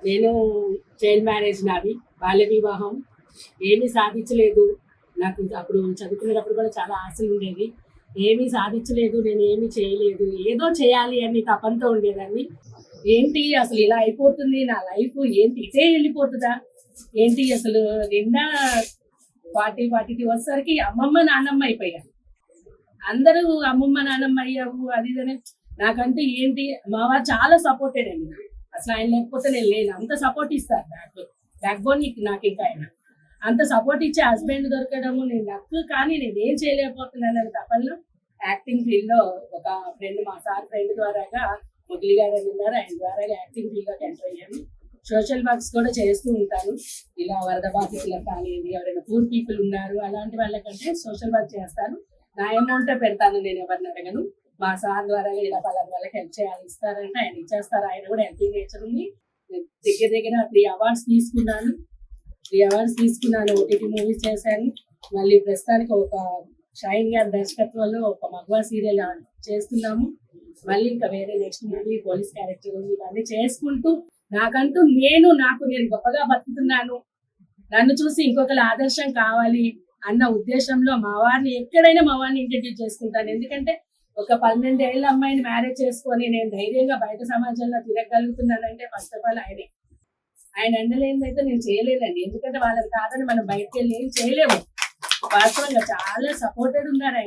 నేను child marriage నాది, బాల్య వివాహం. ఏమీ సాధించలేదు. నాకు అప్పుడు చదువుకునేటప్పుడు కూడా చాలా ఆశలు ఉండేవి. ఏమీ సాధించలేదు, నేను ఏమీ చేయలేదు. ఏదో చేయాలి అని తపంతో ఉండేదాన్ని. ఏంటి అసలు ఇలా అయిపోతుంది నా లైఫ్, ఏంటి ఇటే వెళ్ళిపోతుందా ఏంటి అసలు నిండా 40-42 వచ్చేసరికి అమ్మమ్మ నాన్నమ్మ అయిపోయాను. అందరూ అమ్మమ్మ నాన్నమ్మ అయ్యావు అది ఇదని. నాకంటే ఏంటి మా వారు చాలా సపోర్టెడ్ అండి నాకు. అసలు ఆయన లేకపోతే నేను లేను. అంత సపోర్ట్ ఇస్తారు. బ్యాక్ బోన్ నాకు ఇంకా ఆయన అంత సపోర్ట్ ఇచ్చే హస్బెండ్ దొరకడము నేను నాకు. కానీ నేను ఏం చేయలేకపోతున్నాను అని తపనలో యాక్టింగ్ ఫీల్డ్ లో ఒక ఫ్రెండ్, మా సార్ ఫ్రెండ్ ద్వారాగా ముగిలి గారు అని ఉన్నారు, ఆయన ద్వారా యాక్టింగ్ ఫీల్డ్ లోకి ఎంటర్ అయ్యాను. సోషల్ వర్క్స్ కూడా చేస్తూ ఉంటాను. ఇలా వరద బాధితులకు కానీ, ఎవరైనా పూర్ పీపుల్ ఉన్నారు అలాంటి వాళ్ళకంటే సోషల్ వర్క్ చేస్తాను. నా అమౌంటే పెడతాను, నేను ఎవరిని అడగను. మా సార్ ద్వారా ఇలా పలానా వాళ్ళకి హెల్ప్ చేయాలి ఇస్తారంటే ఆయన ఇచ్చేస్తారు. ఆయన కూడా హెల్పింగ్ నేచర్ ఉంది. దగ్గర దగ్గర 3 అవార్డ్స్ తీసుకున్నాను. 3 అవార్డ్స్ తీసుకున్నాను. ఓటీటీ మూవీస్ చేశాను. మళ్ళీ ప్రస్తుతానికి ఒక షైన్ గారి దర్శకత్వంలో ఒక మగవా సీరియల్ చేస్తున్నాము. మళ్ళీ ఇంకా వేరే నెక్స్ట్ మూవీ పోలీస్ క్యారెక్టర్ ఇవన్నీ చేసుకుంటూ నాకంటూ నేను గొప్పగా బతుకుతున్నాను, నన్ను చూసి ఇంకొకరు ఆదర్శం కావాలి అన్న ఉద్దేశంలో మా వారిని ఎక్కడైనా మా వారిని ఇంట్రడ్యూస్ చేసుకుంటాను. ఎందుకంటే ఒక 12 ఏళ్ళ అమ్మాయిని మ్యారేజ్ చేసుకొని నేను ధైర్యంగా బయట సమాజంలో తిరగలుగుతున్నానంటే ఫస్ట్ ఆఫ్ ఆల్ ఆయన అండలేనిదైతే నేను చేయలేదండి. ఎందుకంటే వాళ్ళకి కాదని మనం బయటకు వెళ్ళి ఏం చేయలేము. వాస్తవంగా చాలా సపోర్టెడ్ ఉన్నారు ఆయన.